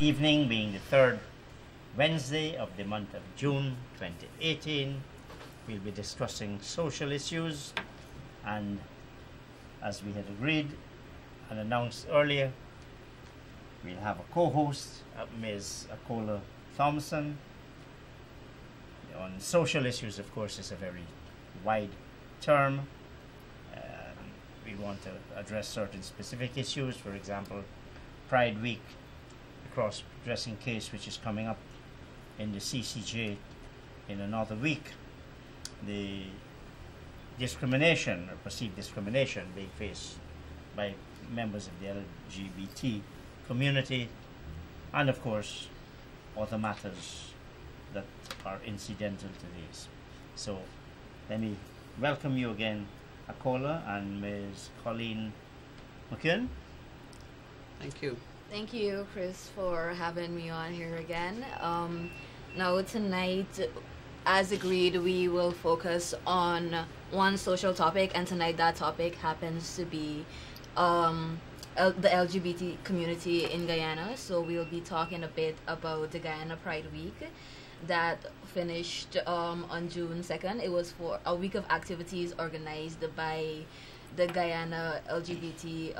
evening, being the third Wednesday of the month of June 2018, we'll be discussing social issues, and as we had agreed and announced earlier, we'll have a co-host, Ms. Akola Thompson. On social issues, of course, is a very wide term. We want to address certain specific issues, for example, Pride Week, the cross-dressing case which is coming up in the CCJ in another week, the discrimination or perceived discrimination being faced by members of the LGBT community, and of course other matters that are incidental to these. So let me welcome you again, Akola and Ms. Colleen McEwan. Thank you. Thank you, Chris, for having me on here again. Now tonight, as agreed, we will focus on one social topic, and tonight that topic happens to be the LGBT community in Guyana. So we'll be talking a bit about the Guyana Pride Week that finished on June 2nd. It was for a week of activities organized by the Guyana LGBT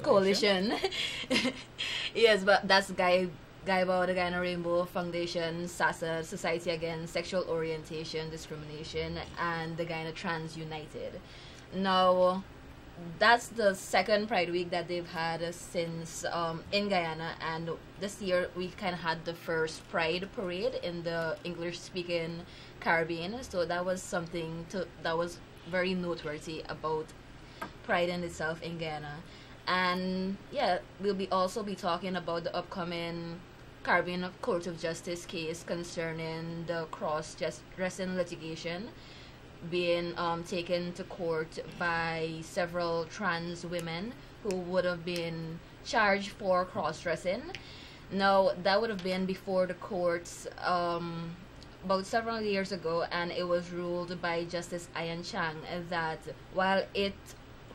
Coalition. Yes, but that's GAIBA, the Guyana Rainbow Foundation, SASA, Society Against Sexual Orientation Discrimination, and the Guyana Trans United. Now, that's the second Pride Week that they've had since in Guyana, and this year we kind of had the first Pride Parade in the English-speaking Caribbean. So that was something that was very noteworthy about Pride in itself in Guyana. And yeah, we'll also be talking about the upcoming Caribbean Court of Justice case concerning the cross-dressing litigation being taken to court by several trans women who would have been charged for cross-dressing. Now, that would have been before the courts about several years ago, and it was ruled by Justice Ian Chang that while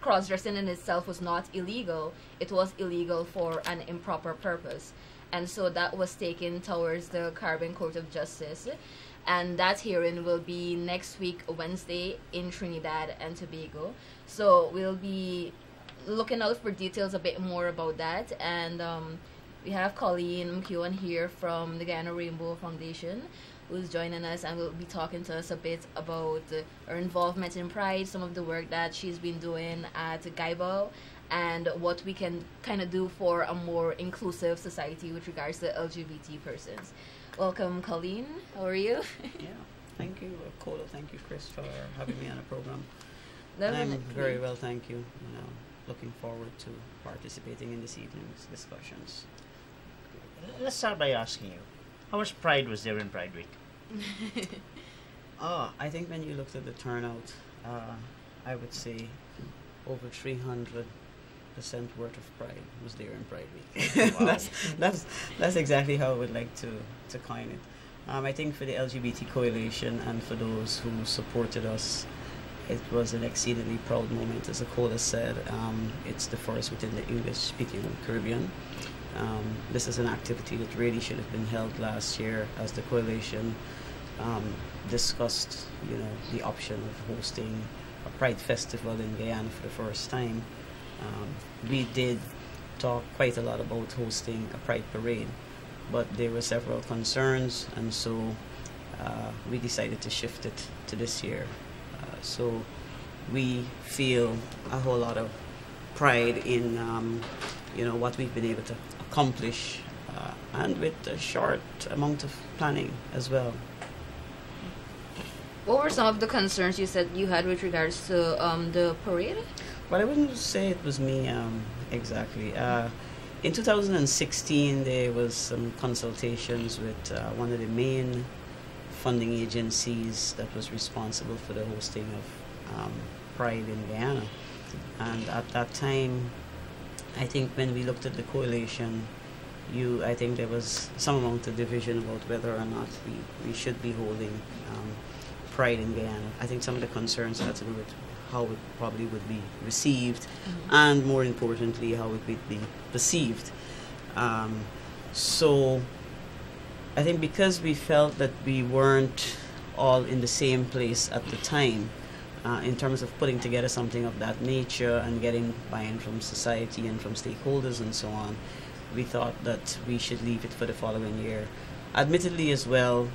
cross-dressing in itself was not illegal, it was illegal for an improper purpose. And so that was taken towards the Caribbean Court of Justice. And that hearing will be next week, Wednesday, in Trinidad and Tobago. So we'll be looking out for details a bit more about that. And we have Colleen McEwan here from the Guyana Rainbow Foundation, who's joining us, and will be talking to us a bit about her involvement in Pride, some of the work that she's been doing at GAIBA, and what we can kind of do for a more inclusive society with regards to LGBT persons. Welcome, Colleen. How are you? Yeah, thank you, Akola. Thank you, Chris, for having me on the program. Definitely. I'm very well, thank you. Looking forward to participating in this evening's discussions. Let's start by asking you, how much pride was there in Pride Week? I think when you looked at the turnout, I would say over 300% worth of pride was there in Pride Week. Wow. that's exactly how I would like to coin it. I think for the LGBT coalition and for those who supported us, it was an exceedingly proud moment. As Akola said, it's the first within the English-speaking Caribbean. This is an activity that really should have been held last year, as the coalition discussed, the option of hosting a Pride Festival in Guyana for the first time. We did talk quite a lot about hosting a Pride Parade, but there were several concerns, and so we decided to shift it to this year. So we feel a whole lot of pride in what we've been able to accomplish, and with a short amount of planning as well. What were some of the concerns you said you had with regards to the parade? Well, I wouldn't say it was me exactly. In 2016, there was some consultations with one of the main funding agencies that was responsible for the hosting of Pride in Guyana. And at that time, I think when we looked at the coalition, I think there was some amount of division about whether or not we should be holding Pride in Guyana. I think some of the concerns had to do with how it probably would be received, and more importantly, how it would be perceived. So I think because we felt that we weren't all in the same place at the time, in terms of putting together something of that nature and getting buy-in from society and from stakeholders and so on, we thought that we should leave it for the following year. Admittedly as well,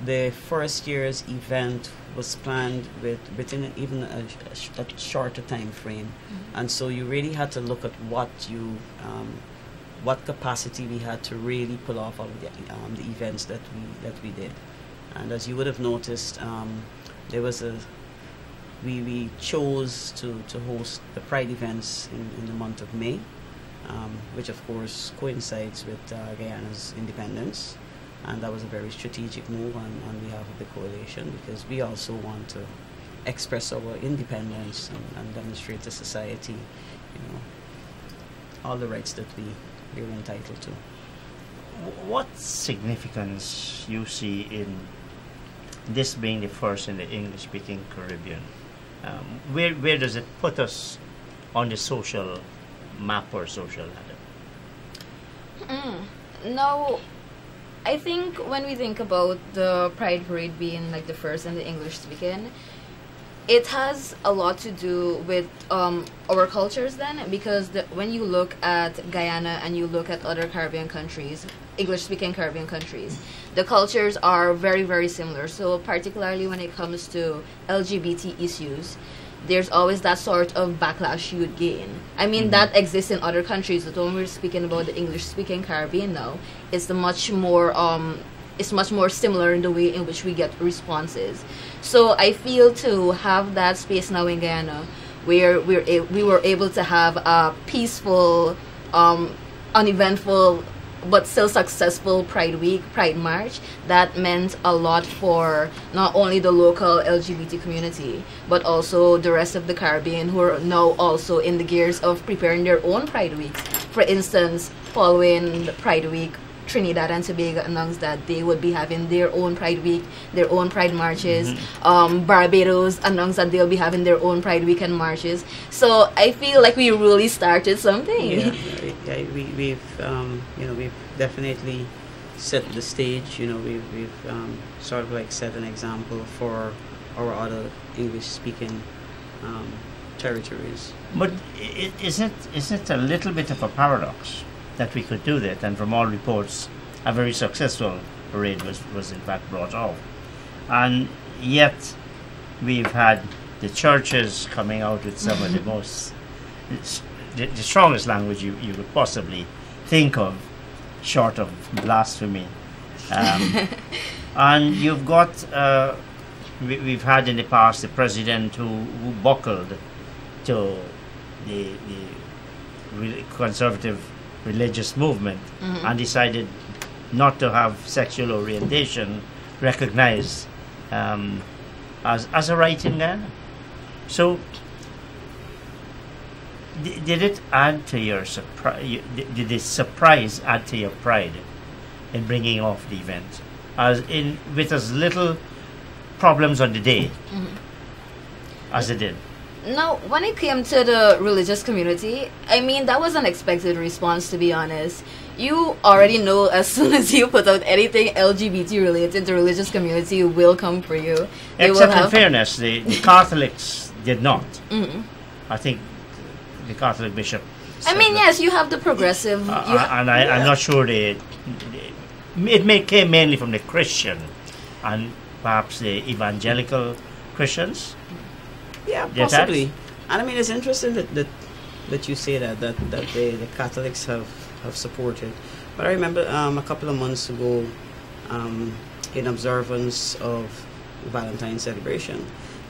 the first year's event was planned within even a shorter time frame, and so you really had to look at what capacity we had to really pull off all of the events that we did. And as you would have noticed, there was we chose to host the Pride events in the month of May, which of course coincides with Guyana's independence. And that was a very strategic move on behalf of the coalition, because we also want to express our independence and demonstrate to society, all the rights that we're entitled to. What significance you see in this being the first in the English-speaking Caribbean? Where does it put us on the social map or social ladder? No, I think when we think about the Pride Parade being like the first in the English speaking, it has a lot to do with our cultures then, because when you look at Guyana and you look at other Caribbean countries, English-speaking Caribbean countries, the cultures are very, very similar. So particularly when it comes to LGBT issues, there's always that sort of backlash you would gain. I mean, that exists in other countries, but when we're speaking about the English-speaking Caribbean now, it's much more similar in the way in which we get responses. So I feel to have that space now in Guyana, where we were able to have a peaceful, uneventful, but still successful Pride Week, Pride March, that meant a lot for not only the local LGBT community, but also the rest of the Caribbean, who are now also in the gears of preparing their own Pride Weeks. For instance, following the Pride Week, Trinidad and Tobago announced that they would be having their own Pride Week, their own Pride marches. Barbados announced that they'll be having their own Pride Week and marches. So I feel like we really started something. Yeah, we've definitely set the stage. We've sort of like set an example for our other English-speaking territories. But isn't it a little bit of a paradox that we could do that, and from all reports a very successful parade was in fact brought off, and yet we've had the churches coming out with some of the most the strongest language you could possibly think of, short of blasphemy, and you've got we've had in the past the president who buckled to the conservative religious movement and decided not to have sexual orientation recognized as a right in Ghana. So did it add to your surprise? Did the surprise add to your pride in bringing off the event, with as little problems on the day as it did? Now, when it came to the religious community, I mean, that was an expected response, to be honest. You already know as soon as you put out anything LGBT related, the religious community will come for you. Except in fairness, the Catholics did not. I think the Catholic bishop said yes, you have the progressive... I'm not sure it came mainly from the Christian and perhaps the evangelical Christians. Yeah, possibly. And I mean, it's interesting that you say that the Catholics have supported. But I remember a couple of months ago, in observance of Valentine's celebration,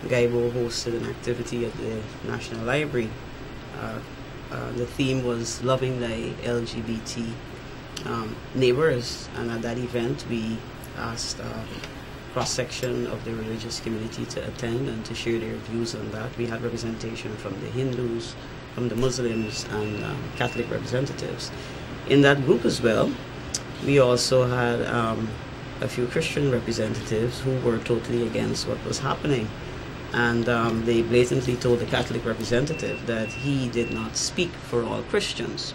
Gaibo hosted an activity at the National Library. The theme was loving thy LGBT neighbors, and at that event we asked cross-section of the religious community to attend and to share their views on that. We had representation from the Hindus, from the Muslims, and Catholic representatives. In that group as well, we also had a few Christian representatives who were totally against what was happening. And they blatantly told the Catholic representative that he did not speak for all Christians.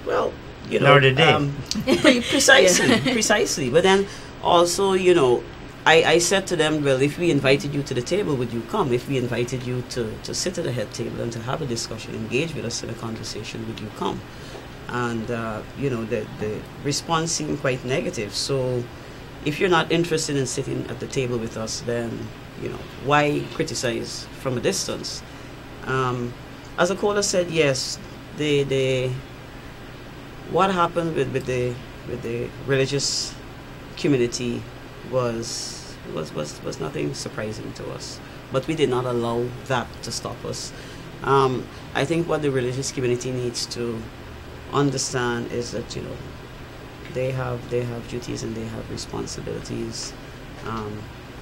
Well, you know, Nor did they. precisely, Yeah. precisely. But then also, you know, I said to them, well, if we invited you to the table, would you come? If we invited you to sit at the head table and to have a discussion, engage with us in a conversation, would you come? And, you know, the response seemed quite negative. So if you're not interested in sitting at the table with us, then, you know, why criticize from a distance? As Akola said, yes, what happened with the religious community was nothing surprising to us, but we did not allow that to stop us. I think what the religious community needs to understand is that, you know, they have duties and they have responsibilities.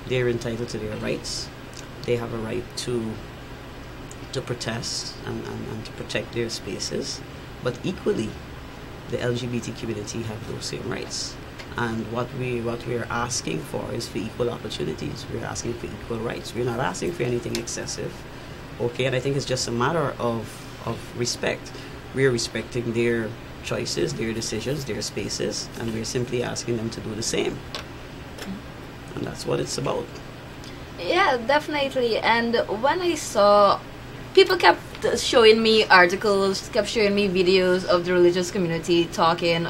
They're entitled to their rights. They have a right to protest and to protect their spaces, but equally the LGBT community have those same rights. And what we are asking for is for equal opportunities. We're asking for equal rights. We're not asking for anything excessive. Okay, and I think it's just a matter of respect. We're respecting their choices, their decisions, their spaces, and we're simply asking them to do the same. And that's what it's about. Yeah, definitely. And when I saw, people kept showing me articles, kept showing me videos of the religious community talking,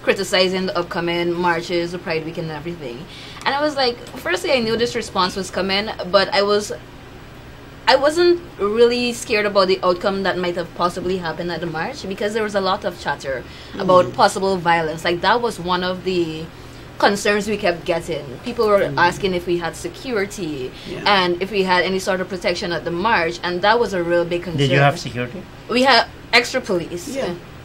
criticizing the upcoming marches, the Pride Week and everything. And I was like, firstly, I knew this response was coming, but I wasn't really scared about the outcome that might have possibly happened at the march, because there was a lot of chatter about possible violence. Like, that was one of the concerns we kept getting. People were asking if we had security and if we had any sort of protection at the march, and that was a real big concern. Did you have security? We had extra police.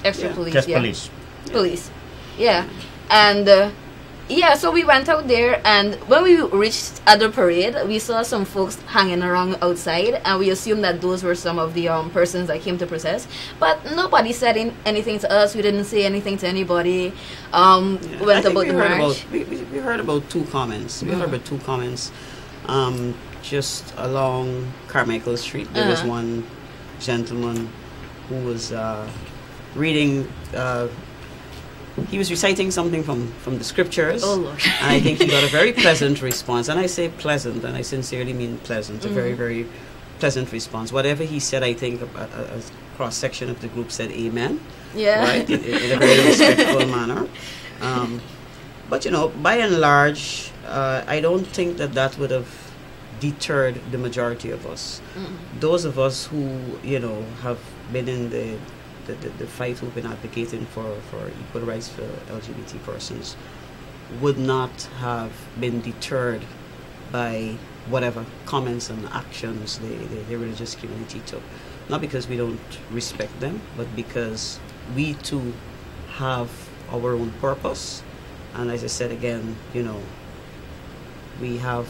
Extra police. Just police. Police. Yeah. And so we went out there, and when we reached at the parade, we saw some folks hanging around outside, and we assumed that those were some of the persons that came to protest. But nobody said anything to us. We didn't say anything to anybody. Went about the march. We heard about two comments. We heard about two comments. Just along Carmichael Street, there was one gentleman who was reading. He was reciting something from the scriptures. Oh, Lord. And I think he got a very pleasant response. And I say pleasant, and I sincerely mean pleasant. A very, very pleasant response. Whatever he said, I think a cross-section of the group said amen. Yeah. Right? In a very respectful manner. But, you know, by and large, I don't think that would have deterred the majority of us. Those of us who, you know, have been in the fight, who've been advocating for equal rights for LGBT persons, would not have been deterred by whatever comments and actions the religious community took. Not because we don't respect them, but because we too have our own purpose. And as I said again, you know, we have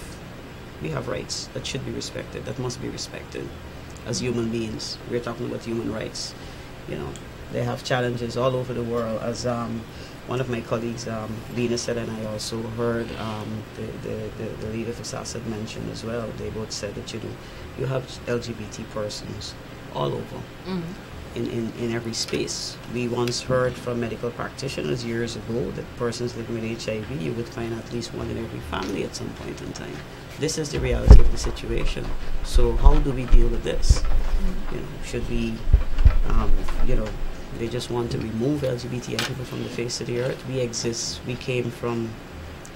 rights that should be respected, that must be respected as human beings. We're talking about human rights. You know, they have challenges all over the world. As one of my colleagues, Lena, said, and I also heard the leader for SASAD mention as well. They both said that, you know, you have LGBT persons all over, in every space. We once heard from medical practitioners years ago that persons living with HIV, you would find at least one in every family at some point in time. This is the reality of the situation. So how do we deal with this? You know, should we, you know, they just want to remove LGBTI people from the face of the earth. We exist. We came from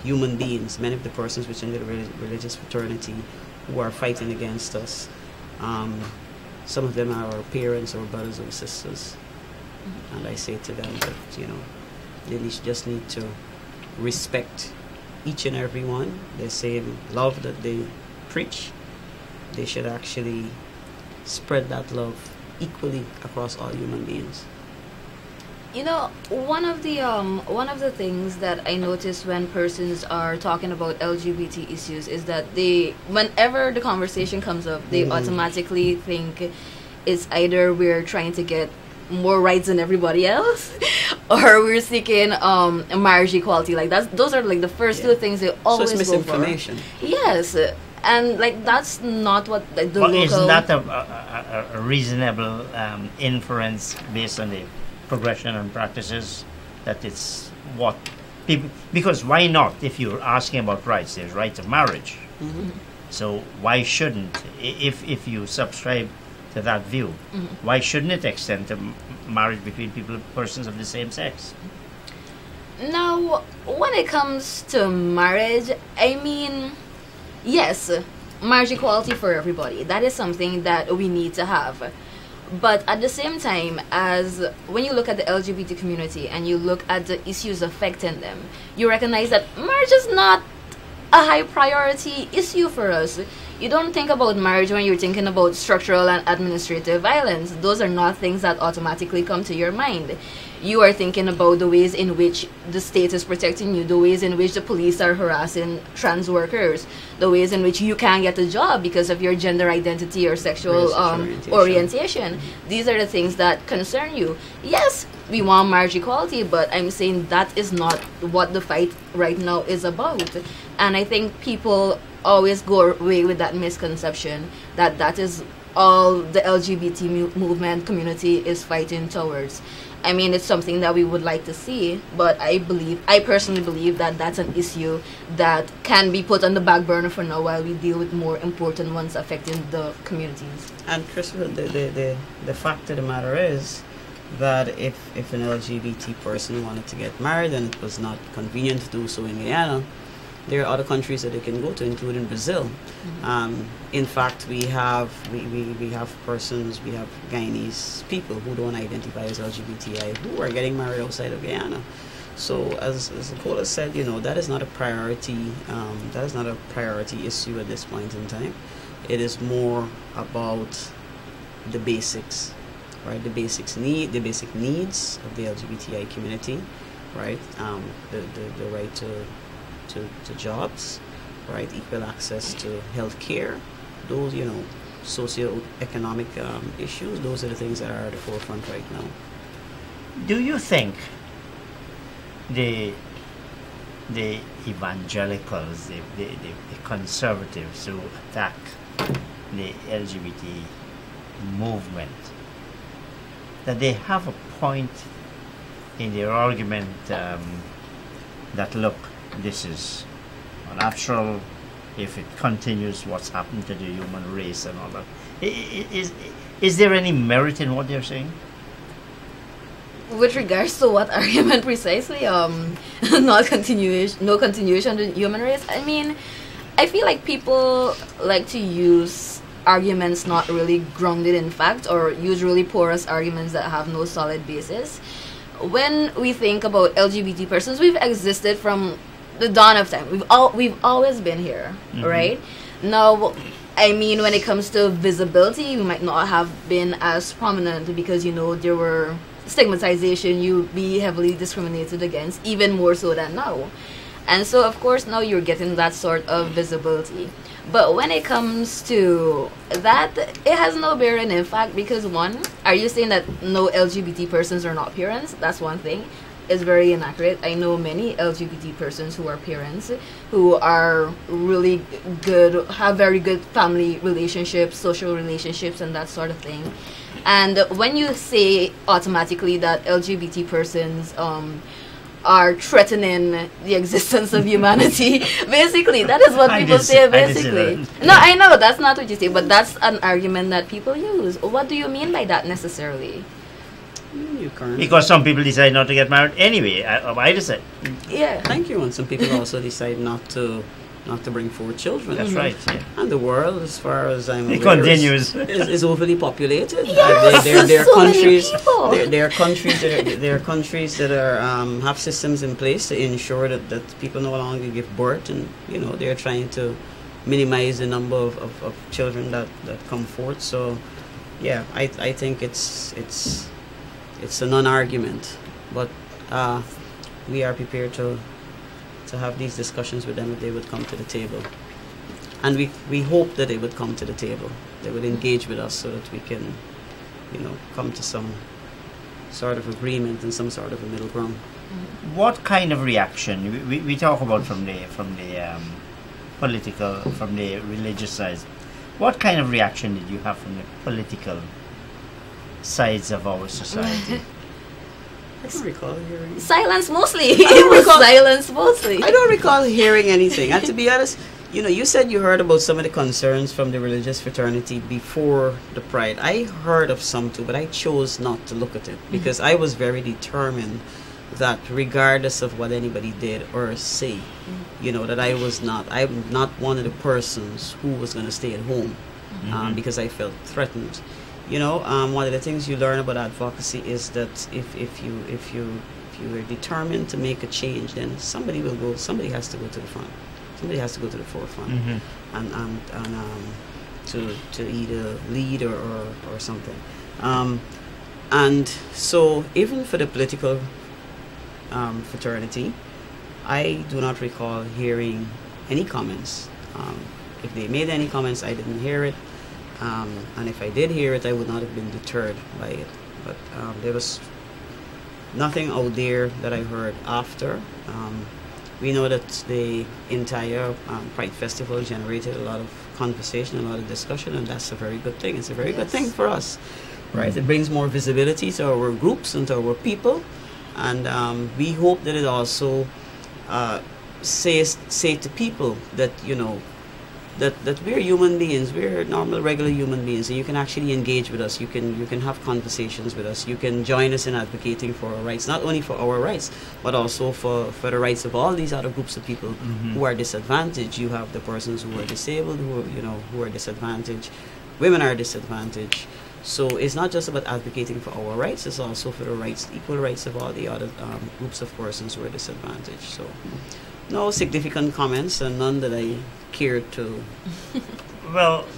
human beings. Many of the persons within the religious fraternity who are fighting against us, some of them are our parents or brothers or sisters. And I say to them that, you know, they just need to respect each and every one. The same love that they preach, they should actually spread that love equally across all human beings. You know, one of the things that I notice when persons are talking about LGBT issues is that whenever the conversation comes up, they automatically think it's either we're trying to get more rights than everybody else, or we're seeking marriage equality. Like those are like the first two things they always so it's go for. misinformation. Yes, and like that's not what the local. Isn't that a reasonable inference based on the progression and practices, that it's what people, because why not, if you're asking about rights, there's right of marriage. Mm-hmm. So why shouldn't, if you subscribe to that view, why shouldn't it extend to marriage between persons of the same sex? Now, when it comes to marriage, I mean, yes, marriage equality for everybody. That is something that we need to have. But at the same time, as when you look at the LGBT community and you look at the issues affecting them, you recognize that marriage is not a high priority issue for us. You don't think about marriage when you're thinking about structural and administrative violence. Those are not things that automatically come to your mind. You are thinking about the ways in which the state is protecting you, the ways in which the police are harassing trans workers, the ways in which you can't get a job because of your gender identity or sexual orientation. These are the things that concern you. Yes, we want marriage equality, but I'm saying that is not what the fight right now is about. And I think people always go away with that misconception that that is all the LGBT movement community is fighting towards. I mean, it's something that we would like to see, but I personally believe that that's an issue that can be put on the back burner for now while we deal with more important ones affecting the communities. And Christopher, the fact of the matter is that if an LGBT person wanted to get married and it was not convenient to do so in Guyana, there are other countries that they can go to, including Brazil. In fact, we have persons, we have Guyanese people who don't identify as LGBTI who are getting married outside of Guyana. So, as Akola said, that is not a priority. That is not a priority issue at this point in time. It is more about the basics, right? The basic needs of the LGBTI community, right? The right to jobs, right? Equal access to health care, those, socio-economic issues, those are the things that are at the forefront right now. Do you think the evangelicals, the conservatives who attack the LGBT movement, that they have a point in their argument that, look, this is unnatural, if it continues, what's happened to the human race and all that? Is there any merit in what they're saying? With regards to what argument precisely? No continuation of the human race. I mean, I feel like people like to use arguments not really grounded in fact, or use really porous arguments that have no solid basis. When we think about LGBT persons, we've existed from the dawn of time. We've always been here, right? Now, I mean, when it comes to visibility, we might not have been as prominent because, there were stigmatization, you'd be heavily discriminated against, even more so than now. And so, of course, now you're getting that sort of visibility. But when it comes to that, it has no bearing in fact, because one, are you saying that no LGBT persons are not parents? That's one thing. It's very inaccurate. I know many LGBT persons who are parents, who are really good, have very good family relationships, social relationships, and that sort of thing. And when you say automatically that LGBT persons are threatening the existence of humanity, basically, that is what people say, basically. No, I know, that's not what you say, but that's an argument that people use. What do you mean by that necessarily? Because some people decide not to get married anyway. I decide. Yeah. Thank you. And some people also decide not to bring forth children. That's right. Yeah. And the world, as far as I'm aware, continues. is overly populated. Yes, there are so countries. many There are countries that are have systems in place to ensure that people no longer give birth, and they're trying to minimize the number of children that come forth. So, yeah, I think it's a non-argument, but we are prepared to have these discussions with them if they would come to the table. And we hope that they would come to the table. They would engage with us so that we can, come to some sort of agreement and some sort of a middle ground. What kind of reaction we talk about from the political, from the religious side? What kind of reaction did you have from the political sides of our society? I don't recall hearing. Silence mostly. It was silence mostly. I don't recall hearing anything. And to be honest, you said you heard about some of the concerns from the religious fraternity before the Pride. I heard of some too, but I chose not to look at it because I was very determined that regardless of what anybody did or say, that I'm not one of the persons who was going to stay at home because I felt threatened. One of the things you learn about advocacy is that if you are determined to make a change, then somebody has to go to the front. Somebody has to go to the forefront and to either lead or something. And so even for the political fraternity, I do not recall hearing any comments. If they made any comments, I didn't hear it. And if I did hear it, I would not have been deterred by it. But there was nothing out there that I heard after. We know that the entire Pride Festival generated a lot of conversation, a lot of discussion, and that's a very good thing. It's a very good thing for us, right? It brings more visibility to our groups and to our people, and we hope that it also say to people that that we're human beings, we're normal, regular human beings, and you can actually engage with us. You can have conversations with us. You can join us in advocating for our rights, not only for our rights, but also for the rights of all these other groups of people who are disadvantaged. You have the persons who are disabled, who are disadvantaged. Women are disadvantaged. So it's not just about advocating for our rights, it's also for the rights, equal rights of all the other groups of persons who are disadvantaged. So no significant comments, and none that I cared to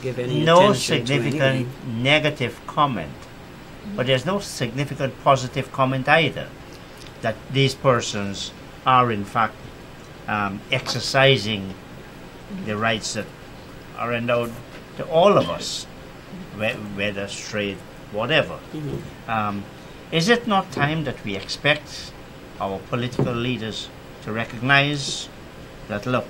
give any no attention significant to anyway. Negative comment, but there's no significant positive comment either, that these persons are in fact exercising the rights that are endowed to all of us, whether straight, whatever. Is it not time that we expect our political leaders to recognize that, look,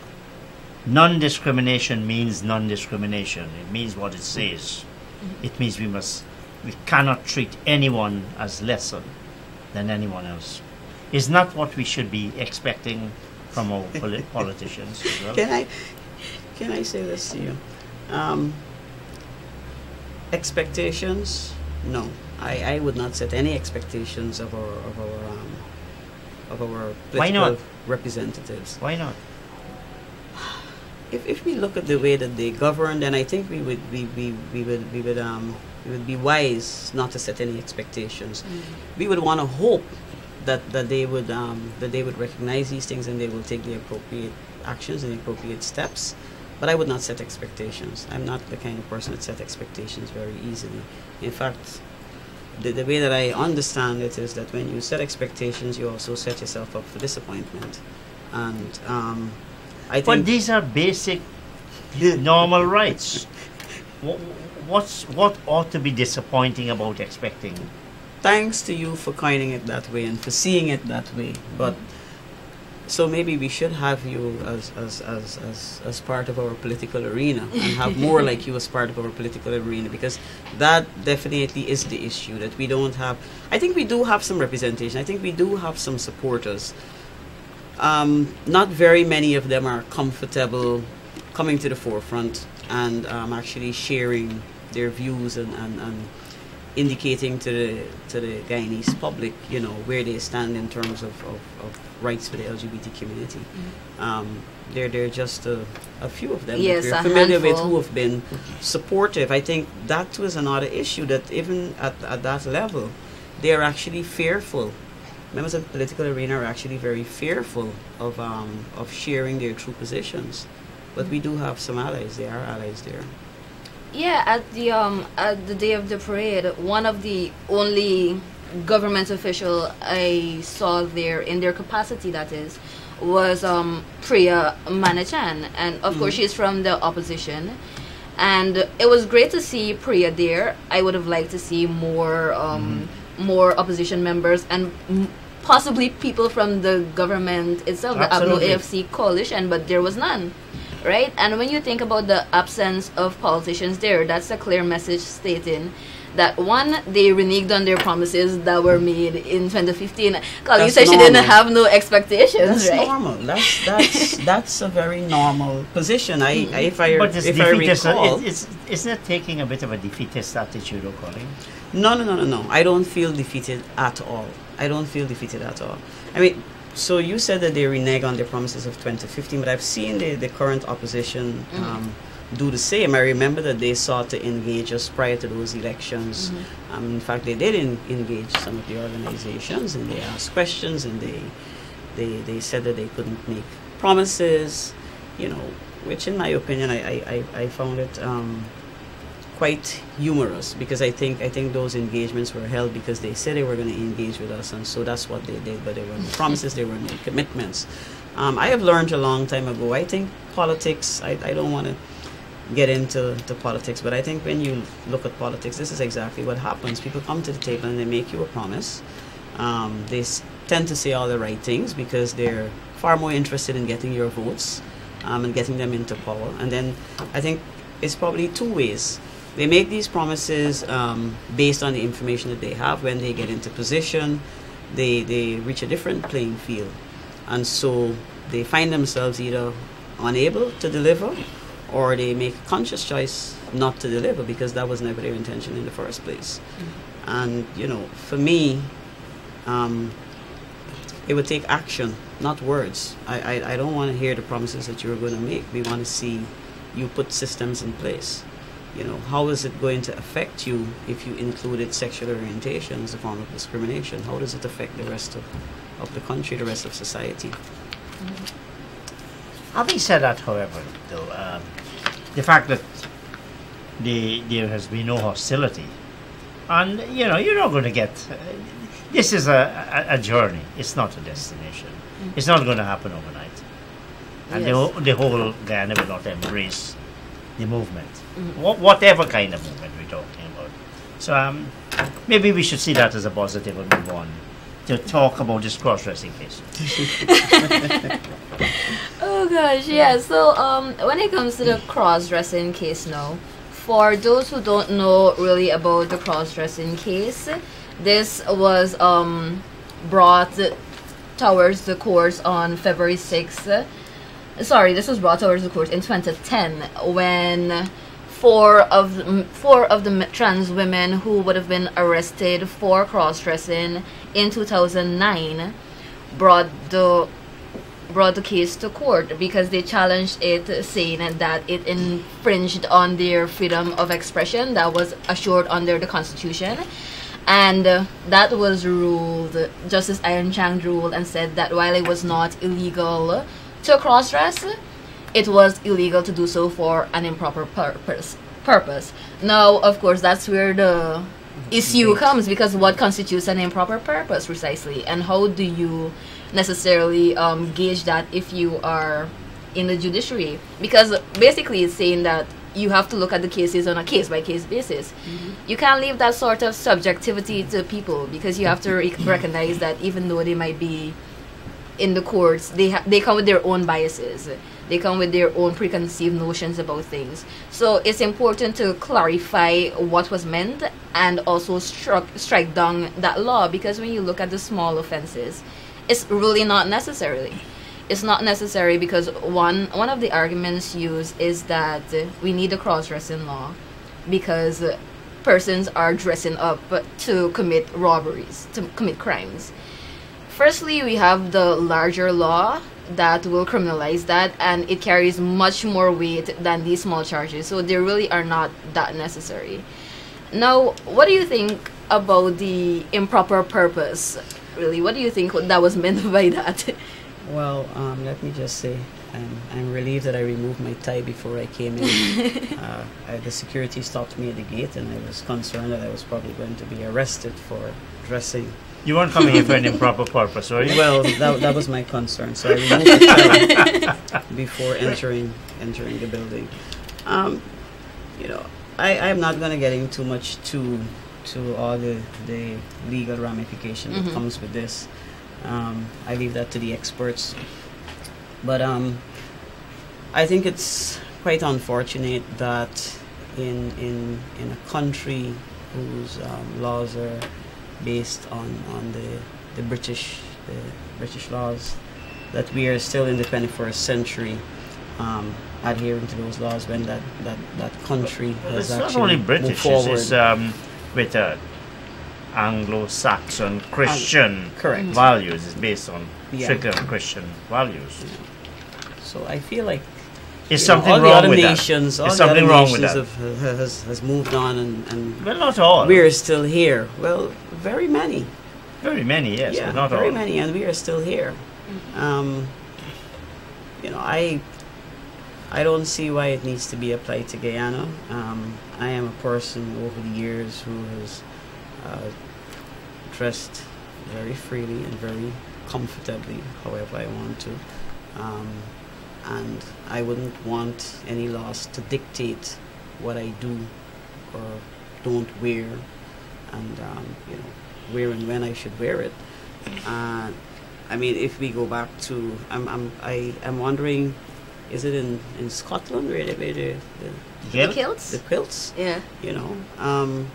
non-discrimination means non-discrimination. It means what it says. It means we cannot treat anyone as lesser than anyone else. Is not what we should be expecting from our politicians as well? Can I say this to you? Expectations? No, I would not set any expectations of our political representatives. Why not? If we look at the way that they govern, then I think we would be wise not to set any expectations. We would want to hope that they would recognize these things and they will take the appropriate actions and the appropriate steps. But I would not set expectations. I'm not the kind of person that set expectations very easily. In fact, the way that I understand it is that when you set expectations, you also set yourself up for disappointment. And I think... But these are basic normal rights. What ought to be disappointing about expecting? Thanks to you for coining it that way and for seeing it that way. But so maybe we should have you as part of our political arena and have more like you as part of our political arena, because that definitely is the issue that we don't have. I think we do have some representation. I think we do have some supporters. Not very many of them are comfortable coming to the forefront and actually sharing their views and indicating to the Guyanese public, where they stand in terms of rights for the LGBT community. There are just a few of them that we're familiar with who have been supportive. I think that was another issue, that even at that level, they are actually fearful. Members of the political arena are actually very fearful of sharing their true positions. But we do have some allies. There are allies there. Yeah, at the day of the parade, one of the only government official I saw there, in their capacity that is, was Priya Manachan, and of course she's from the opposition, and it was great to see Priya there. I would have liked to see more opposition members and possibly people from the government itself, the AFC coalition, but there was none. Right? And when you think about the absence of politicians there, that's a clear message stating that one, they reneged on their promises that were made in 2015. Colleen That's said she normal. didn't have no expectations, That's right? normal. That's a very normal position. If I But this recall, isn't it taking a bit of a defeatist attitude, Colleen? No. I don't feel defeated at all. I don't feel defeated at all. I mean, so you said that they renege on their promises of 2015, but I've seen the current opposition do the same. I remember that they sought to engage us prior to those elections. In fact, they did engage some of the organizations, and they asked questions, and they said that they couldn't make promises, which in my opinion, I found it quite humorous, because I think those engagements were held because they said they were going to engage with us, and so that's what they did. But there were no promises, there were no commitments. I have learned a long time ago, I think politics, I don't want to get into politics, but I think when you look at politics, this is exactly what happens. People come to the table and they make you a promise. They tend to say all the right things because they're far more interested in getting your votes and getting them into power. And then I think it's probably two ways. They make these promises based on the information that they have. When they get into position, they reach a different playing field. And so they find themselves either unable to deliver, or they make a conscious choice not to deliver because that was never their intention in the first place. And, for me, it would take action, not words. I don't want to hear the promises that you're going to make. We want to see you put systems in place. How is it going to affect you if you included sexual orientation as a form of discrimination? How does it affect the rest of the country, the rest of society? Having said that, however, though, the fact that there has been no hostility, and you're not going to get. This is a journey. It's not a destination. It's not going to happen overnight. And Yes. the whole Guyana will not embrace the movement, whatever kind of movement we're talking about. So maybe we should see that as a positive and move on to talk about this cross-dressing case. Oh gosh, yeah. So when it comes to the cross-dressing case now, for those who don't know really about the cross-dressing case, this was brought towards the court on February 6th. Sorry, this was brought towards the court in 2010 when four of the trans women who would have been arrested for cross-dressing in 2009 brought the case to court because they challenged it, saying that it infringed on their freedom of expression that was assured under the Constitution. And that was ruled, Justice Iron Chang ruled and said that while it was not illegal to cross-dress, it was illegal to do so for an improper purpose. Now, of course, that's where the issue comes, because what constitutes an improper purpose precisely, and how do you necessarily gauge that if you are in the judiciary? Because basically it's saying that you have to look at the cases on a case-by-case basis. You can't leave that sort of subjectivity to people, because you have to recognize that even though they might be in the courts, they come with their own biases. They come with their own preconceived notions about things. So it's important to clarify what was meant and also strike down that law, because when you look at the small offenses, it's really not necessarily. It's not necessary because one of the arguments used is that we need a cross-dressing law because persons are dressing up to commit robberies, to commit crimes. Firstly, we have the larger law that will criminalize that, and it carries much more weight than these small charges, so they really are not that necessary. Now, what do you think about the improper purpose? Really, what do you think that was meant by that? Well, let me just say, I'm relieved that I removed my tie before I came in. The security stopped me at the gate, and I was concerned that I was probably going to be arrested for dressing. You weren't coming here for an improper purpose, were you? Well, that was my concern, so I removed the tie before entering the building. I am not going to get into too much to all the legal ramification that comes with this. I leave that to the experts. But I think it's quite unfortunate that in a country whose laws are based on the British laws, that we are still in the 21st century adhering to those laws when that country has it's actually not only moved British, forward. it's with Anglo-Saxon Christian correct. values. It's based on Yeah. strictly on Christian values. So I feel like Is you know, something all the wrong other with nations, that? all Is the other something wrong with nations that? has moved on, and Well, not all. we're still here. Well, very many. Very many, yes, Yeah, but not very all. many, and we are still here. You know, I don't see why it needs to be applied to Guyana. I am a person over the years who has dressed very freely and very comfortably, however I want to, and I wouldn't want any laws to dictate what I do or don't wear, and you know, where and when I should wear it. I mean, if we go back to, I'm wondering, is it in Scotland where they wear The kilts? the quilts? Yeah. You know,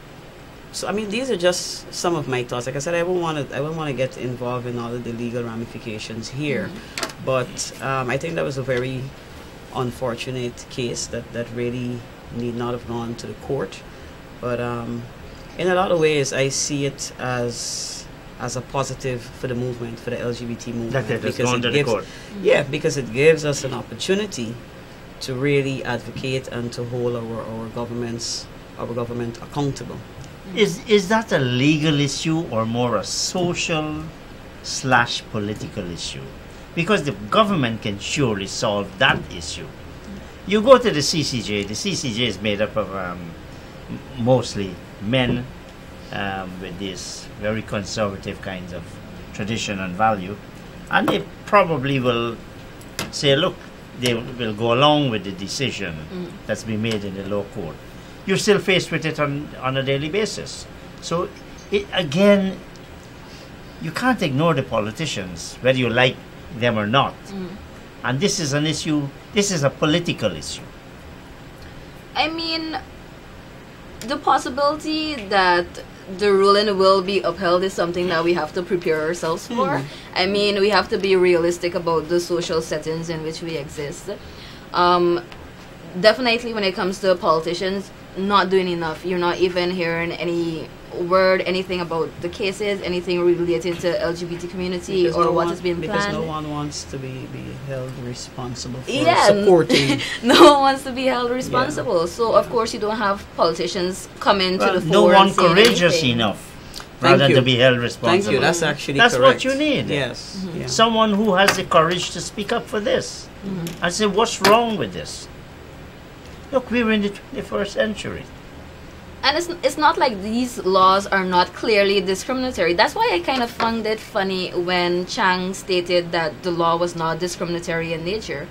so I mean, these are just some of my thoughts. Like I said, I won't want to get involved in all of the legal ramifications here, but I think that was a very unfortunate case that really need not have gone to the court. But in a lot of ways, I see it as a positive for the movement, for the LGBT movement, That it has because gone it to the gives, court. yeah, because it gives us an opportunity to really advocate and to hold our government accountable. Is that a legal issue or more a social / political issue? Because the government can surely solve that issue. You go to the CCJ. The CCJ is made up of mostly men with these very conservative kinds of tradition and value, and they probably will say, look, they will go along with the decision that's been made in the lower court. You're still faced with it on a daily basis. So, again, you can't ignore the politicians, whether you like them or not. And this is an issue, this is a political issue. I mean, the possibility that the ruling will be upheld is something that we have to prepare ourselves for. I mean, we have to be realistic about the social settings in which we exist. Definitely when it comes to politicians, not doing enough. You're not even hearing any word, anything about the cases, anything related to LGBT community Because or no what one- has been because planned. no one wants to be held responsible for Yeah, supporting. no one wants to be held responsible. So of course you don't have politicians coming to the no fore one and saying courageous anything. enough Thank rather you. to be held responsible. Thank you. That's actually That's correct. what you need. Yes. Yeah. Someone who has the courage to speak up for this and say, what's wrong with this? Look, we're in the 21st century. And it's not like these laws are not clearly discriminatory. That's why I kind of found it funny when Chang stated that the law was not discriminatory in nature.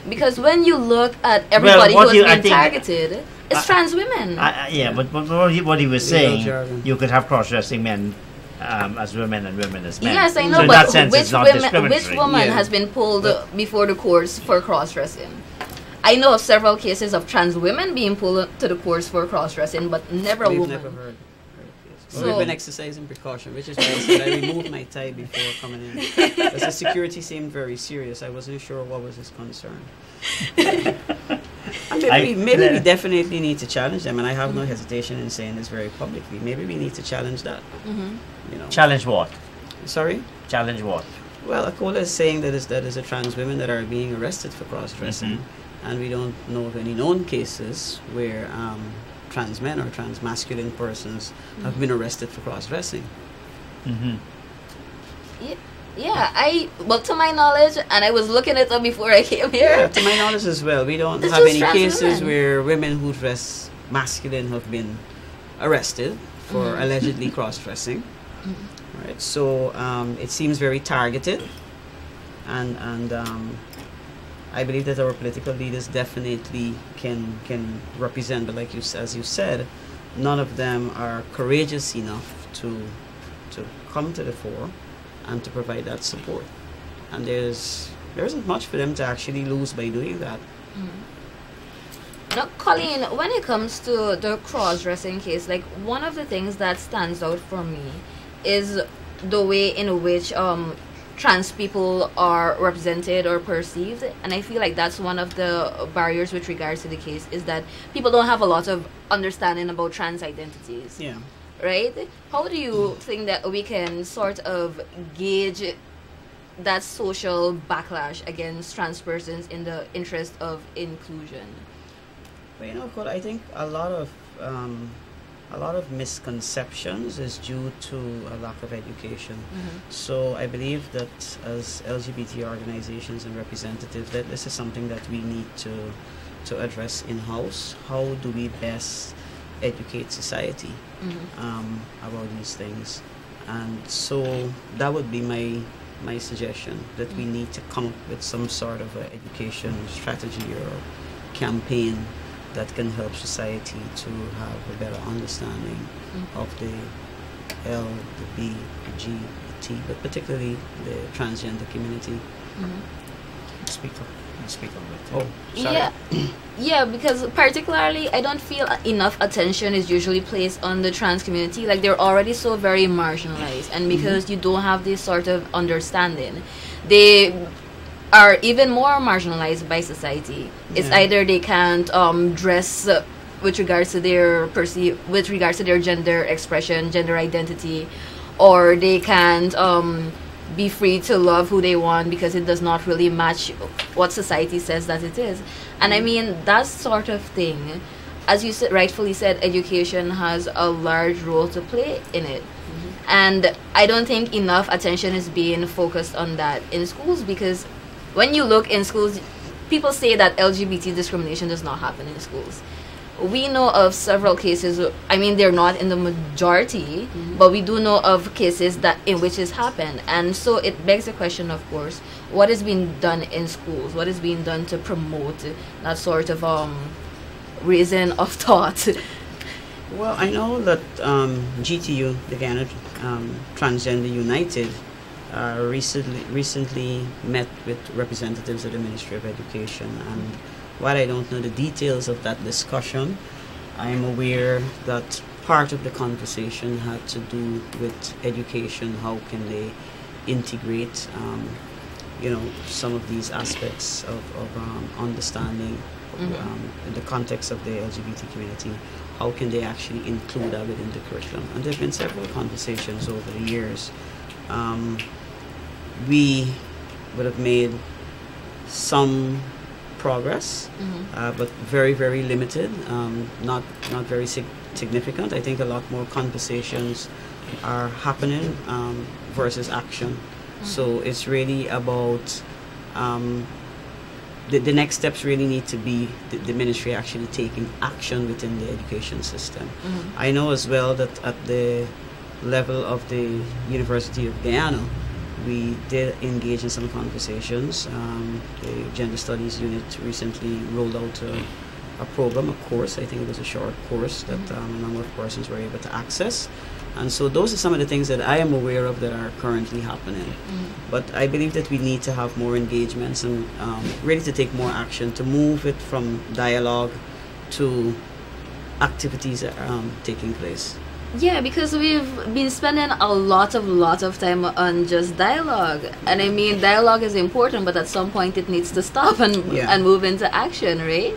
Because when you look at everybody what who you- I has been think- targeted, it's trans women. But what he was Legal saying, jargon. you could have cross-dressing men as women and women as men. Yes, I So know, in but that sense, it's not which discriminatory. woman Yeah. has been pulled before the courts for cross-dressing? I know of several cases of trans women being pulled to the courts for cross-dressing, but never a We've woman. never heard. So- We've been exercising precaution, which is why I said I removed my tie before coming in. Because the security seemed very serious. I wasn't sure what was his concern. And maybe we definitely need to challenge them, and I have no hesitation in saying this very publicly. Maybe we need to challenge that. You know. Challenge what? Sorry? Challenge what? Well, Akola is saying that is a trans women that are being arrested for cross-dressing, and we don't know of any known cases where trans men or trans masculine persons have been arrested for cross-dressing. Well, to my knowledge, and I was looking it up before I came here. Yeah, to my knowledge as well, we don't It's have just any trans cases women. where women who dress masculine have been arrested for allegedly cross-dressing. Right, so it seems very targeted, and I believe that our political leaders definitely can represent, but like as you said, none of them are courageous enough to come to the fore and to provide that support. And there isn't much for them to actually lose by doing that. Now, Colleen, when it comes to the cross-dressing case, like one of the things that stands out for me is the way in which trans people are represented or perceived, and I feel like that's one of the barriers with regards to the case, is that people don't have a lot of understanding about trans identities. Yeah. Right? How do you think that we can sort of gauge that social backlash against trans persons in the interest of inclusion? Well, you know, Akola, I think a lot of misconceptions is due to a lack of education. So I believe that as LGBT organizations and representatives, that this is something that we need to address in-house. How do we best educate society about these things? And so that would be my suggestion, that we need to come up with some sort of a education strategy or campaign that can help society to have a better understanding of the L, the B, the G, the T, but particularly the transgender community. Speak on it. Oh, sorry. Yeah, yeah, because particularly I don't feel enough attention is usually placed on the trans community. Like, they're already so very marginalized, and because you don't have this sort of understanding, they are even more marginalized by society. It's either they can't dress with regards to their gender expression, gender identity, or they can't be free to love who they want because it does not really match what society says that it is. And I mean, that sort of thing, as you rightfully said, education has a large role to play in it. And I don't think enough attention is being focused on that in schools, because when you look in schools, people say that LGBT discrimination does not happen in schools. We know of several cases, I mean, they're not in the majority, but we do know of cases that in which it's happened. And so it begs the question, of course, what is being done in schools? What is being done to promote that sort of reason of thought? Well, I know that GTU, the Ghana Transgender United, recently met with representatives of the Ministry of Education, and while I don't know the details of that discussion, I'm aware that part of the conversation had to do with education. How can they integrate, some of these aspects of understanding in the context of the LGBT community? How can they actually include that within the curriculum? And there have been several conversations over the years. We would have made some progress, but very, very limited, not very significant. I think a lot more conversations are happening versus action. So it's really about the next steps really need to be the ministry actually taking action within the education system. I know as well that at the level of the University of Guyana, we did engage in some conversations. The Gender Studies unit recently rolled out a program, a course. I think it was a short course that a number of persons were able to access. And so those are some of the things that I am aware of that are currently happening. But I believe that we need to have more engagements and really to take more action to move it from dialogue to activities that are taking place. Yeah, because we've been spending a lot of time on just dialogue. And I mean, dialogue is important, but at some point it needs to stop and move into action, right?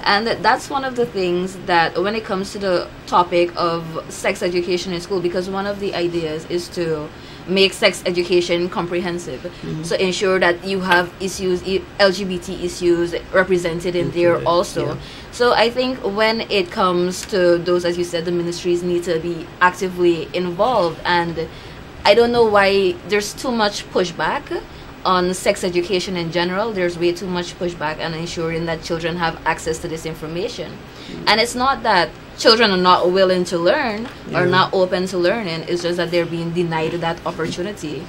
And that's one of the things that when it comes to the topic of sex education in school, because one of the ideas is to make sex education comprehensive. So ensure that you have issues, LGBT issues represented in there also. Yeah. So I think when it comes to those, as you said, the ministries need to be actively involved. And I don't know why there's too much pushback on sex education in general. There's way too much pushback on ensuring that children have access to this information. And it's not that children are not willing to learn or not open to learning. It's just that they're being denied that opportunity.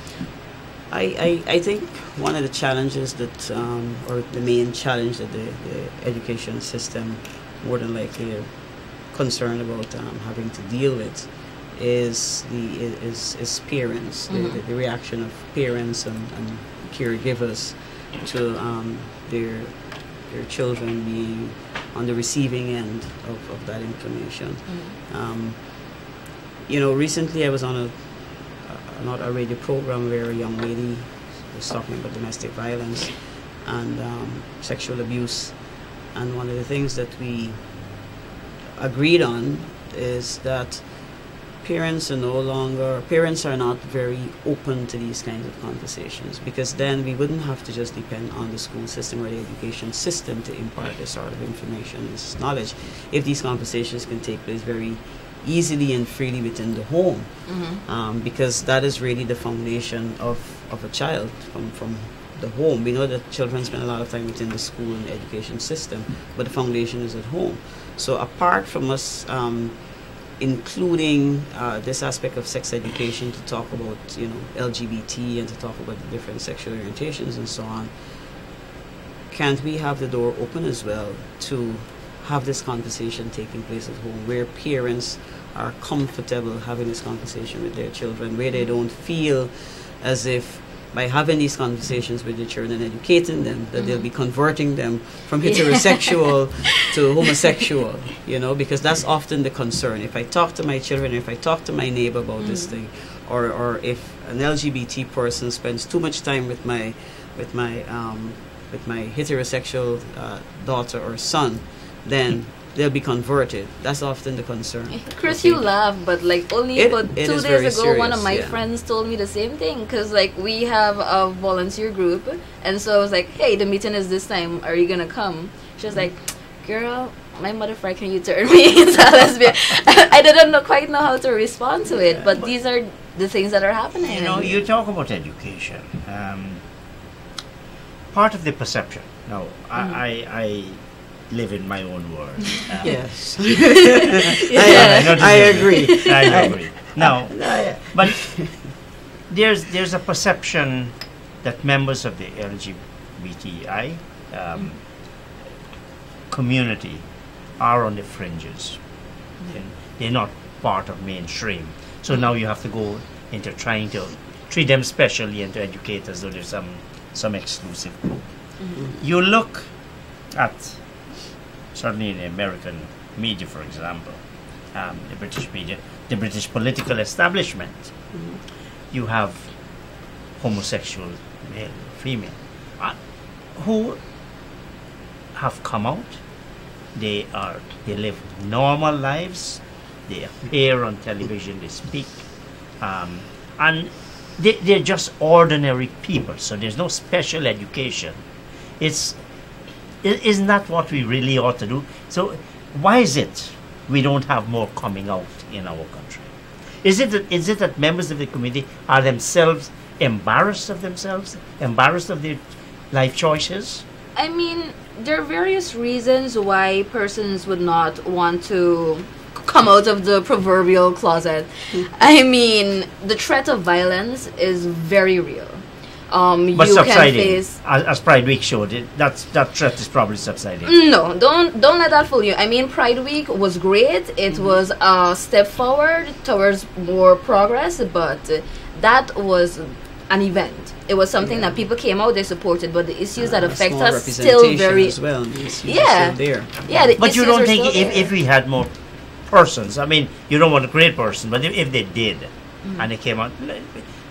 I think one of the challenges that, or the main challenge that the education system more than likely are concerned about having to deal with is parents, the reaction of parents and caregivers to their children being on the receiving end of that information. You know, recently I was on not a radio program where a young lady was talking about domestic violence and sexual abuse, and one of the things that we agreed on is that parents are not very open to these kinds of conversations, because then we wouldn't have to just depend on the school system or the education system to impart this sort of information, this knowledge, if these conversations can take place very easily and freely within the home, because that is really the foundation of a child from the home. We know that children spend a lot of time within the school and the education system, but the foundation is at home. So apart from us including this aspect of sex education to talk about, you know, LGBT and to talk about the different sexual orientations and so on, can't we have the door open as well to have this conversation taking place at home, where parents are comfortable having this conversation with their children, where they don't feel as if by having these conversations with their children and educating them that they'll be converting them from heterosexual to homosexual, you know, because that's often the concern. If I talk to my children, if I talk to my neighbor about this thing, or if an LGBT person spends too much time with my heterosexual daughter or son, then they'll be converted. That's often the concern. Chris, you laugh, but like only about 2 days ago, one of my friends told me the same thing, because like we have a volunteer group, and so I was like, hey, the meeting is this time, are you gonna come? She was like, girl, my mother frightened you turn me into a lesbian. I didn't quite know how to respond to it, but these are the things that are happening. You know, you talk about education. Part of the perception. Now, I live in my own world. Yes. I agree. I agree. Now, but there's a perception that members of the LGBTI community are on the fringes. They're not part of mainstream. So now you have to go into trying to treat them specially and to educate as though there's some exclusive group. You look at, certainly in the American media, for example, the British media, the British political establishment, you have homosexual male, female, who have come out. They live normal lives. They appear on television. They speak, and they're just ordinary people. So there's no special education. Isn't that what we really ought to do? So why is it we don't have more coming out in our country? Is it that members of the community are themselves embarrassed of themselves, embarrassed of their life choices? I mean, there are various reasons why persons would not want to come out of the proverbial closet. I mean, the threat of violence is very real. But you subsiding, can face, as Pride Week showed, that threat is probably subsiding. No, don't let that fool you. I mean, Pride Week was great. It was a step forward towards more progress, but that was an event. It was something that people came out, they supported, but the issues that affect us still very as well. The issues yeah are still there. Yeah, but you don't think if we had more persons, I mean, you don't want a great person, but if they did and they came out,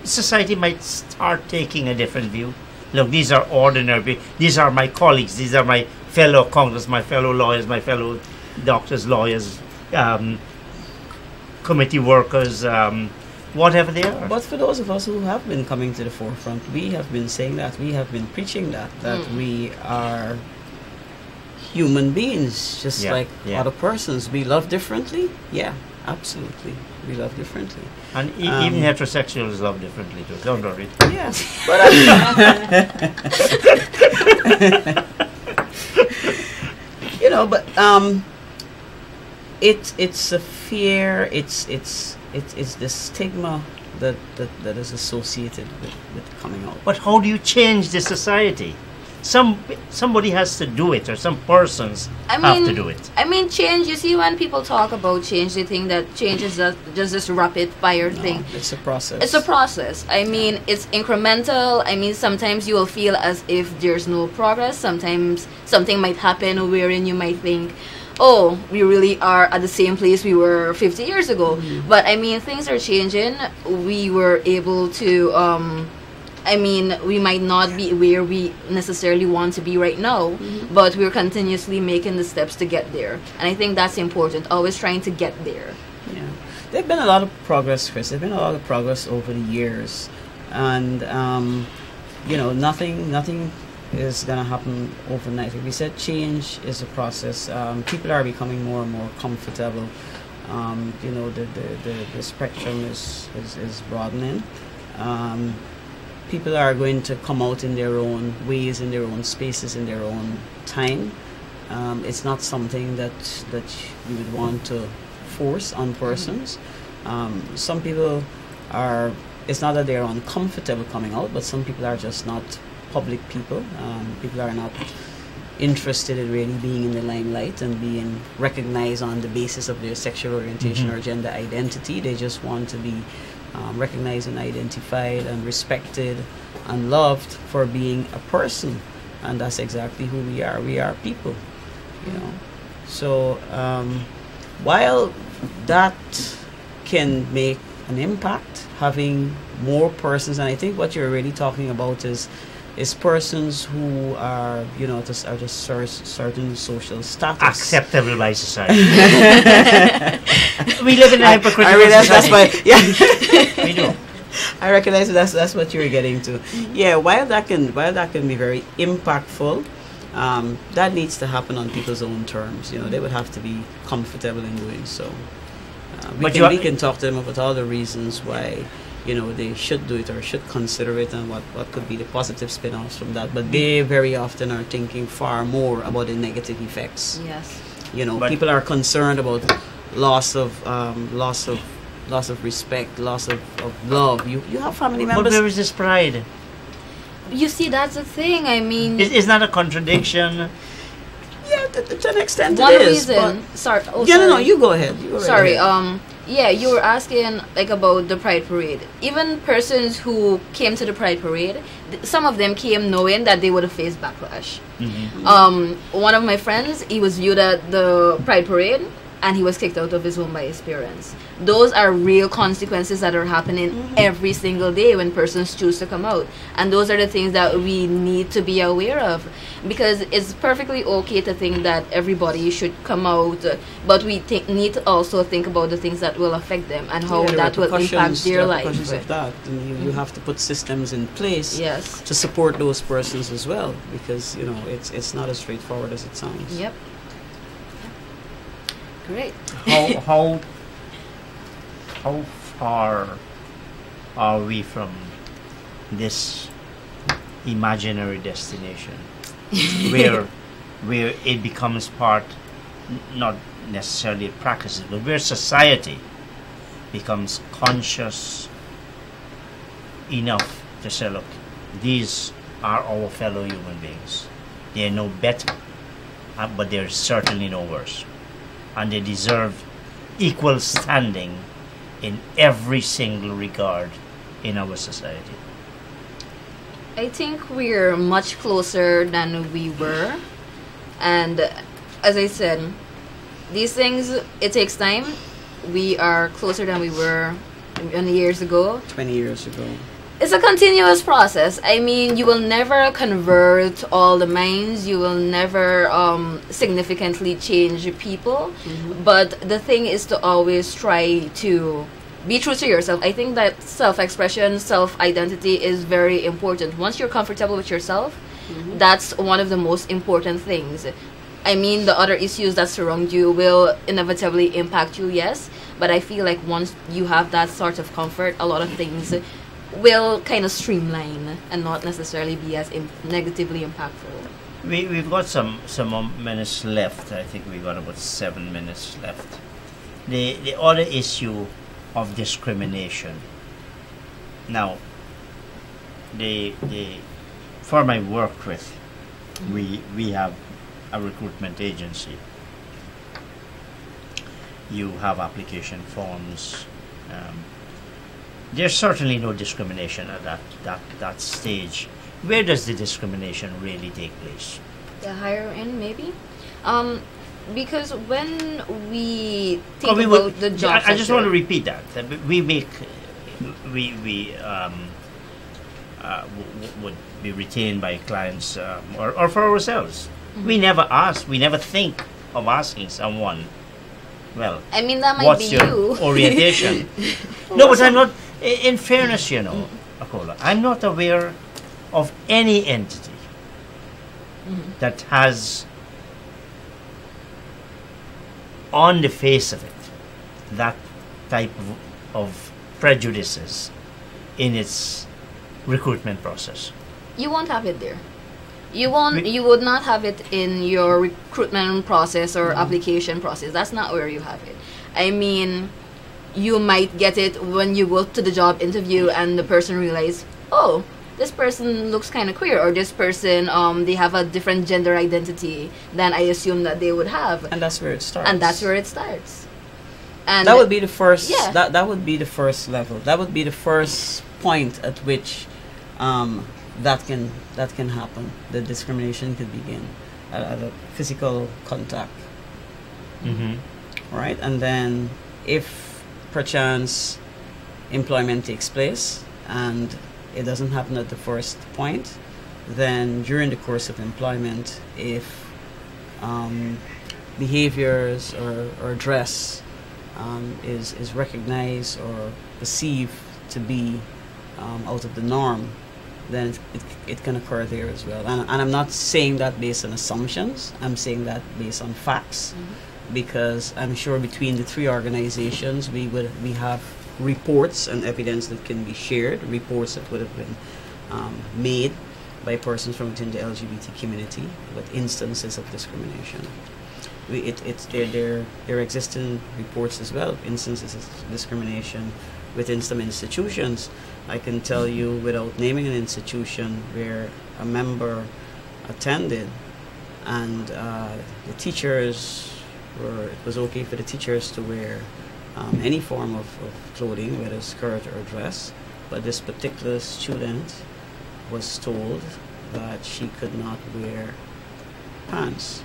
society might start taking a different view. Look, these are ordinary, these are my colleagues, these are my fellow congressmen, my fellow lawyers, my fellow doctors, lawyers, committee workers, whatever they are. But for those of us who have been coming to the forefront, we have been saying that, we have been preaching that we are human beings, just like other persons. We love differently. Yeah, absolutely. We love differently. And even heterosexuals love differently too. Don't worry. Yeah. But you know, but it's a fear. It's the stigma that is associated with coming out. But how do you change the society? somebody has to do it, or some persons have to do it. I mean, change. You see, when people talk about change, they think that change is just this rapid fire thing. It's a process. It's a process. I mean, it's incremental. I mean, sometimes you will feel as if there's no progress. Sometimes something might happen wherein you might think, oh, we really are at the same place we were 50 years ago. But I mean, things are changing. We were able to, I mean, we might not be where we necessarily want to be right now, but we're continuously making the steps to get there. And I think that's important, always trying to get there. Yeah. There's been a lot of progress, Chris. There's been a lot of progress over the years. And, you know, nothing is going to happen overnight. Like we said, change is a process. People are becoming more and more comfortable. You know, the spectrum is broadening. People are going to come out in their own ways, in their own spaces, in their own time. It's not something that you would want to force on persons. Some people are, it's not that they're uncomfortable coming out, but some people are just not public people. People are not interested in really being in the limelight and being recognized on the basis of their sexual orientation or gender identity. They just want to be recognized and identified and respected and loved for being a person, and that's exactly who we are. We are people, you know. So while that can make an impact, having more persons, and I think what you're really talking about is persons who are, you know, just certain social status acceptable by society. We live in a hypocritical society. That's why, yeah. We do. I recognize that's what you're getting to. Yeah, while that can be very impactful, that needs to happen on people's own terms. You know, they would have to be comfortable in doing so. We can talk to them about all the reasons why, you know, they should do it or should consider it, and what could be the positive spin-offs from that. But they very often are thinking far more about the negative effects. Yes. You know, people are concerned about loss of respect, loss of love. You have family members. But where is this pride? You see, that's the thing. I mean, It's not a contradiction. Yeah, to an extent one it is. reason. Sorry. Oh, Yeah, sorry. no, you go ahead. You go right Sorry. ahead. Yeah, you were asking like about the Pride Parade. Even persons who came to the Pride Parade, some of them came knowing that they would have faced backlash. One of my friends, he was viewed at the Pride Parade, and he was kicked out of his home by his parents. Those are real consequences that are happening every single day when persons choose to come out. And those are the things that we need to be aware of. Because it's perfectly okay to think that everybody should come out, but we need to also think about the things that will affect them and how that will impact their life. Of that. And you have to put systems in place Yes. to support those persons as well, because, you know, it's not as straightforward as it sounds. Yep. Great. How far are we from this imaginary destination where it becomes part, not necessarily practices, but where society becomes conscious enough to say, look, these are our fellow human beings. They are no better, but they're certainly no worse. And they deserve equal standing in every single regard in our society. I think we're much closer than we were. And as I said, these things, it takes time. We are closer than we were 20 years ago. 20 years ago. It's a continuous process. I mean, you will never convert all the minds. You will never significantly change people. But the thing is to always try to be true to yourself. I think that self-expression, self-identity is very important. Once you're comfortable with yourself, that's one of the most important things. I mean, the other issues that surround you will inevitably impact you, yes. But I feel like once you have that sort of comfort, a lot of things will kind of streamline and not necessarily be as negatively impactful. We've got some more minutes left. I think we've got about 7 minutes left. The other issue of discrimination. Now, for my work with We have a recruitment agency. You have application forms. There's certainly no discrimination at that stage. Where does the discrimination really take place? The higher end, maybe. Because when we Oh, think we about would- the job I just want to sector- repeat that. We make would be retained by clients or for ourselves. We never ask. We never think of asking someone. Well, I mean, that might what's be your you. orientation? No, but I'm not. In fairness, Akola, I'm not aware of any entity that has, on the face of it, that type of prejudices in its recruitment process. You won't have it there. You won't. We- You would not have it in your recruitment process or application process. That's not where you have it. I mean, you might get it when you go to the job interview and the person realize, oh, this person looks kind of queer, or this person they have a different gender identity than I assume that they would have, And that's where it starts. and that's where it starts. And that would be the first. Yeah. That would be the first level. That would be the first point at which that can happen. The discrimination could begin at a physical contact, Mm-hmm. right? And then, if perchance employment takes place and it doesn't happen at the first point, then during the course of employment, if behaviors or dress is recognized or perceived to be out of the norm, then it can occur there as well. And I'm not saying that based on assumptions. I'm saying that based on facts, because I'm sure between the three organizations we have reports and evidence that can be shared, reports that would have been made by persons from within the LGBT community with instances of discrimination. There existing reports as well, instances of discrimination within some institutions. I can tell you, without naming an institution, where a member attended and the teachers it was okay for the teachers to wear any form of clothing, whether skirt or dress, but this particular student was told that she could not wear pants.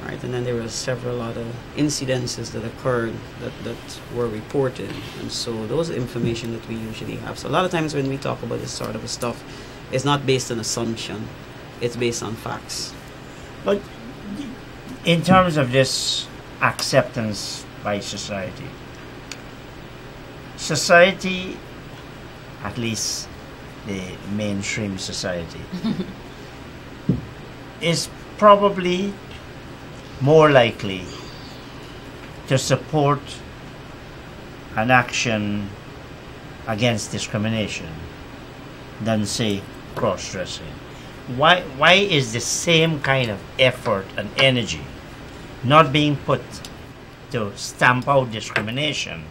Right, and then there were several other incidences that occurred that were reported, and so those are information that we usually have. So a lot of times when we talk about this sort of stuff, it's not based on assumption, it's based on facts. But in terms of this acceptance by society, at least the mainstream society, is probably more likely to support an action against discrimination than, say, cross-dressing. Why is the same kind of effort and energy not being put to stamp out discrimination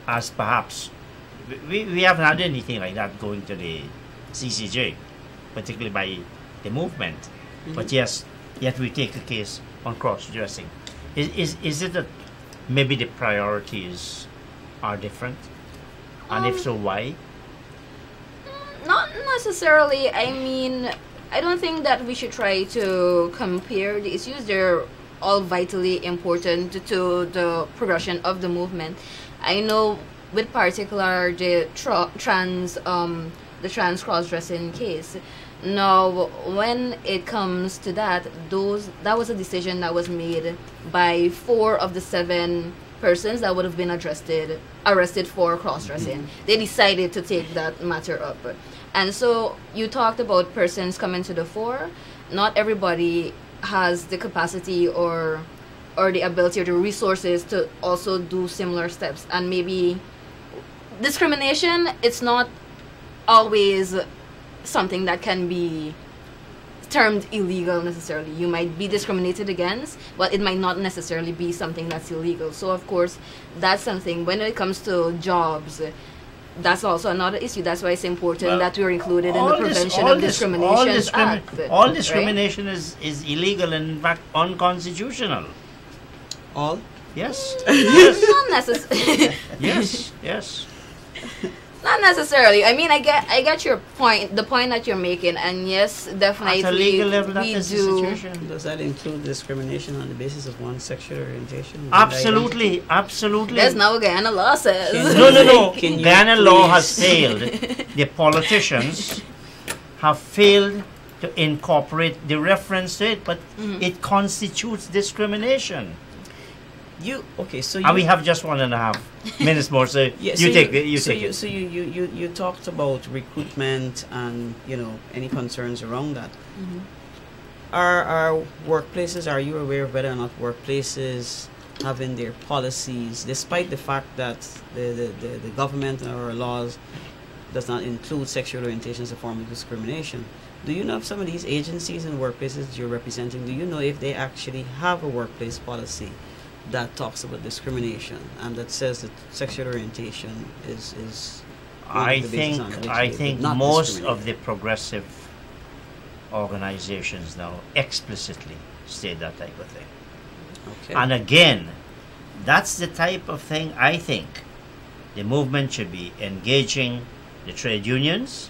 as perhaps we haven't had anything like that going to the CCJ, particularly by the movement, but yet we take a case on cross-dressing. Is it that maybe the priorities are different, and if so, why? Not necessarily. I mean, I don't think that we should try to compare the issues. They're all vitally important to the progression of the movement. I know, with particular the trans cross-dressing case. Now, when it comes to that was a decision that was made by 4 of the 7 persons that would have been arrested for cross-dressing. They decided to take that matter up. And so you talked about persons coming to the fore. Not everybody has the capacity or the ability or the resources to also do similar steps. And maybe discrimination, it's not always something that can be termed illegal necessarily. You might be discriminated against, but it might not necessarily be something that's illegal. So of course, that's something when it comes to jobs. that's also another issue. That's why it's important Well, that we are included in all the this- Prevention all of this- Discrimination Act. all right? discrimination is illegal and in fact unconstitutional. All? Yes. Not necessarily. Yes. Yes. Not necessarily. I mean, I get your point, the point that you're making, and yes, definitely At a legal level, that we is the do. situation. Does that include discrimination on the basis of one's sexual orientation? Absolutely. Absolutely. There's now Guyana law says. No. Can you Guyana law has please- failed. The politicians have failed to incorporate the reference to it, but it constitutes discrimination. So And we have just 1.5 minutes more, so Yeah, you take it. So you talked about recruitment and any concerns around that. Mhm. Are workplaces? Are you aware of whether or not workplaces having their policies, despite the fact that the government or our laws does not include sexual orientation as a form of discrimination? Do you know if some of these agencies and workplaces you're representing, do you know if they actually have a workplace policy that talks about discrimination and that says that sexual orientation is I the basis think on which I they think would not most discriminate? of the progressive organizations now explicitly state that type of thing. Okay. And again, that's the type of thing I think the movement should be engaging the trade unions,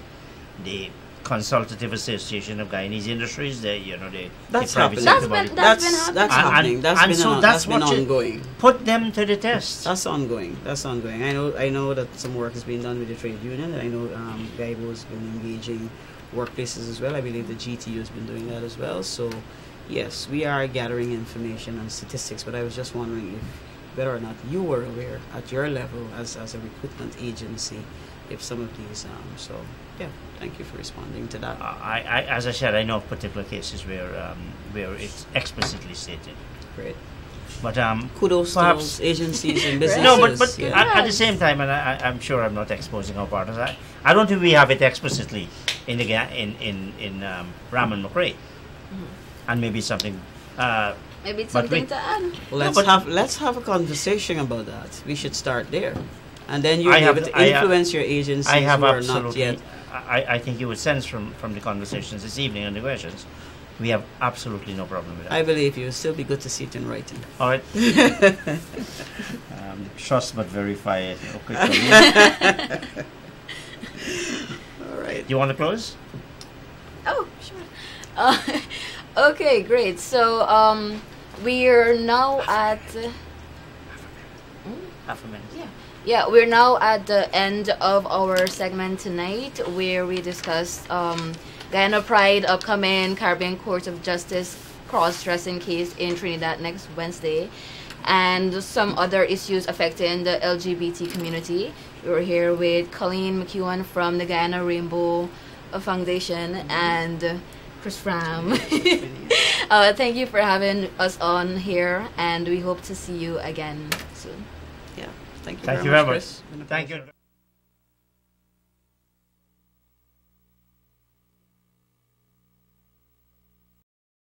the Consultative Association of Guyanese Industries, the That's private happening. sector That's body. been happening. That's And- happening. and That's so been that's been what you- ongoing. Put them to the test. That's ongoing. That's ongoing. I know that some work is being done with the trade union, and I know GAIBO has been engaging workplaces as well. I believe the GTU has been doing that as well. So, yes, we are gathering information and statistics. But I was just wondering if whether or not you were aware at your level as a recruitment agency, if some of these. So, yeah, thank you for responding to that. As I said, I know of particular cases where it's explicitly stated. Great. But Kudos to perhaps- those agencies and businesses. no, but yeah. at the same time, and I'm sure I'm not exposing our partners. I don't think we have it explicitly in the in Ram and McRae, and maybe something. Maybe it's But something we- to add. Let's have a conversation about that. We should start there, and then you'll I be have- able to I, influence your agencies I have who are absolutely. not yet. I think you would sense from the conversations this evening and the questions, we have absolutely no problem with that. I believe you. It'll still be good to see it in writing. All right. Trust but verify it. Okay. Colleen. All right. Do you want to close? Oh, sure. Okay, great. So we're now at. Half a minute. Yeah, we're now at the end of our segment tonight where we discussed Guyana Pride, upcoming Caribbean Court of Justice cross-dressing case in Trinidad next Wednesday, and some other issues affecting the LGBT community. We're here with Colleen McEwan from the Guyana Rainbow Foundation and Chris Fram. Thank you for having us on here, and we hope to see you again soon. Yeah. Thank you Thank very you much, very much. Chris. Been a Thank pleasure. you.